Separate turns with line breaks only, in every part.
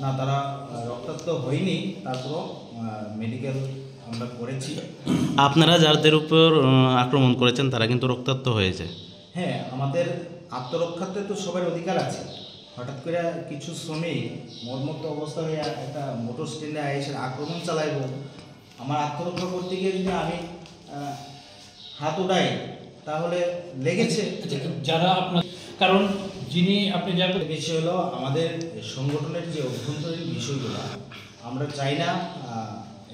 না, তারা রক্তাক্ত হয়নি, তারপর মেডিকেল আমরা করেছি।
আপনারা যাদের উপর আক্রমণ করেছেন তারা কিন্তু রক্তাক্ত হয়েছে।
হ্যাঁ, আমাদের আত্মরক্ষাতে তো সবার অধিকার আছে। হঠাৎ করে কিছু শ্রমিক মর্মত্ত অবস্থা হয়ে একটা মোটর স্ট্যান্ডে এসে আক্রমণ চালাইব, আমার আত্মরক্ষা করতে গিয়ে যদি আমি হাত উঠাই তাহলে লেগেছে।
যারা আপনার, কারণ যিনি আপনি যা
বিষয় হলো আমাদের সংগঠনের যে অভ্যন্তরীণ বিষয়গুলো আমরা চাই না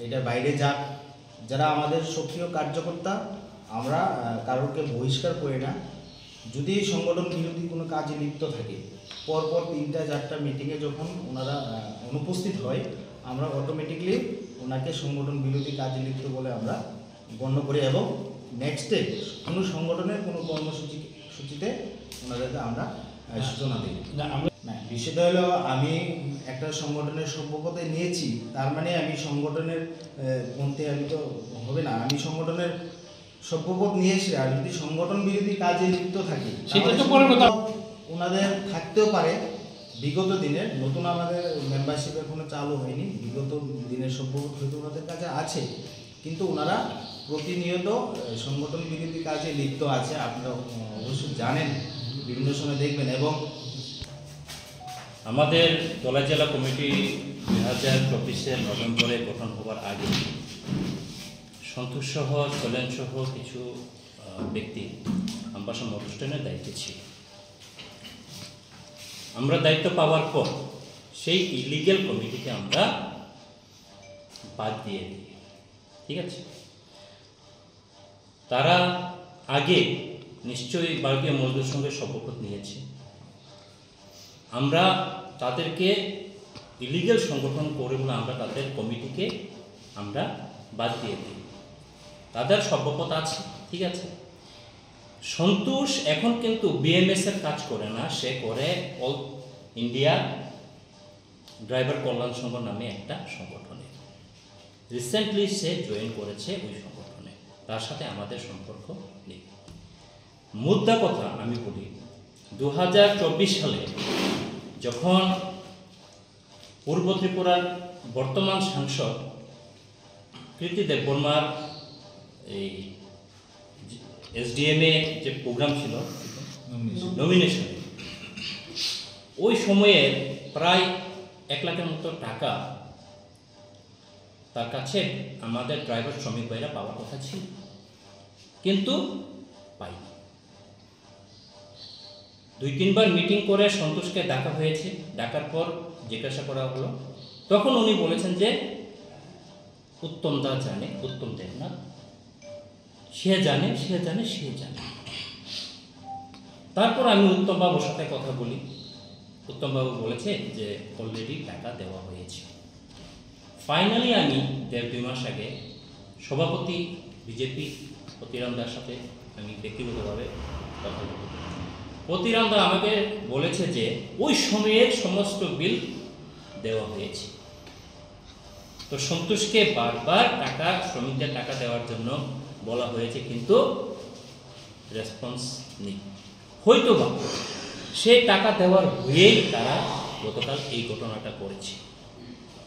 এটা বাইরে যাক। যারা আমাদের সক্রিয় কার্যকর্তা আমরা কারোকে বহিষ্কার করি না। যদি সংগঠন বিরোধী কোনো কাজে লিপ্ত থাকে, পরপর 3-4টা মিটিংয়ে যখন ওনারা অনুপস্থিত হয়, আমরা অটোমেটিকলি ওনাকে সংগঠন বিরোধী কাজে লিপ্ত বলে আমরা গণ্য করি এবং নেক্সটে কোনো সংগঠনের কোনো কর্মসূচিতে ওনাদেরকে আমরা সূচনা দিই
না। আমরা
না, বিষয়টা হলো আমি একটা সংগঠনের সভ্যপদে নিয়েছি, তার মানে আমি সংগঠনের মধ্যে আমি তো হবে না। আমি সংগঠনের সভ্যপদ নিয়েছি, আর যদি সংগঠন বিরোধী কাজে লিপ্ত থাকি
সেটা তো পরের কথা।
ওনাদের থাকতেও পারে বিগত দিনের, নতুন আমাদের মেম্বারশিপ এখনো চালু হয়নি, বিগত দিনের সভ্যপদ হয়তো ওনাদের কাছে আছে, কিন্তু ওনারা প্রতিনিয়ত সংগঠন বিরোধী কাজে লিপ্ত আছে। আপনারা অবশ্যই জানেন, বিভিন্ন সময় দেখবেন। এবং
আমাদের ধলাই জেলা কমিটি 2024 নভেম্বরে গঠন হওয়ার আগে সন্তোষ সহ চলেন সহ কিছু ব্যক্তি আমবাসা মোটর স্ট্যান্ডের দায়িত্বে ছিল। আমরা দায়িত্ব পাওয়ার পর সেই ইলিগ্যাল কমিটিকে আমরা বাদ দিয়ে দিই। ঠিক আছে, তারা আগে নিশ্চয়ই ভারতীয় মজদুর সঙ্গে শপথ নিয়েছে। আমরা তাদেরকে ইলিগ্যাল সংগঠন করে বলে আমরা তাদের কমিটিকে আমরা বাদ দিয়ে দিই। তাদের শপথ আছে, ঠিক আছে। সন্তোষ এখন কিন্তু বিএমএস এর কাজ করে না, সে করে অল ইন্ডিয়া ড্রাইভার কল্যাণ সংঘ নামে একটা সংগঠনে। রিসেন্টলি সে জয়েন করেছে ওই সংগঠনে, তার সাথে আমাদের সম্পর্ক নেই। মুদ্রা কথা আমি বলি, 2024 সালে যখন পূর্ব ত্রিপুরার বর্তমান সাংসদ কৃতি দেববর্মার এই এসডিএমএ যে প্রোগ্রাম ছিল নমিনেশন, ওই সময়ে প্রায় 1 লাখের মতো টাকা তার কাছে আমাদের ড্রাইভার শ্রমিক ভাইরা পাওয়ার কথা ছিল, কিন্তু পাইনি। 2-3বার মিটিং করে সন্তোষকে ডাকা হয়েছে, ডাকার পর জিজ্ঞাসা করা হলো, তখন উনি বলেছেন যে উত্তম দা জানে, উত্তম দেবনাথ সে জানে, সে জানে, সে জানে। তারপর আমি উত্তমবাবুর সাথে কথা বলি, উত্তমবাবু বলেছে যে অলরেডি টাকা দেওয়া হয়েছে। ফাইনালি আমি 1.5-2 মাস আগে সভাপতি বিজেপি প্রতিরাম দার সাথে আমি ব্যক্তিগতভাবে কথা বলি। প্রতিরাম দা আমাকে বলেছে যে ওই সময়ের সমস্ত বিল দেওয়া হয়েছে। তো সন্তোষকে বারবার টাকা, শ্রমিকদের টাকা দেওয়ার জন্য বলা হয়েছে, কিন্তু রেসপন্স নেই। হয়তো বা সেই টাকা দেওয়ার হয়েই তারা গতকাল এই ঘটনাটা করেছে।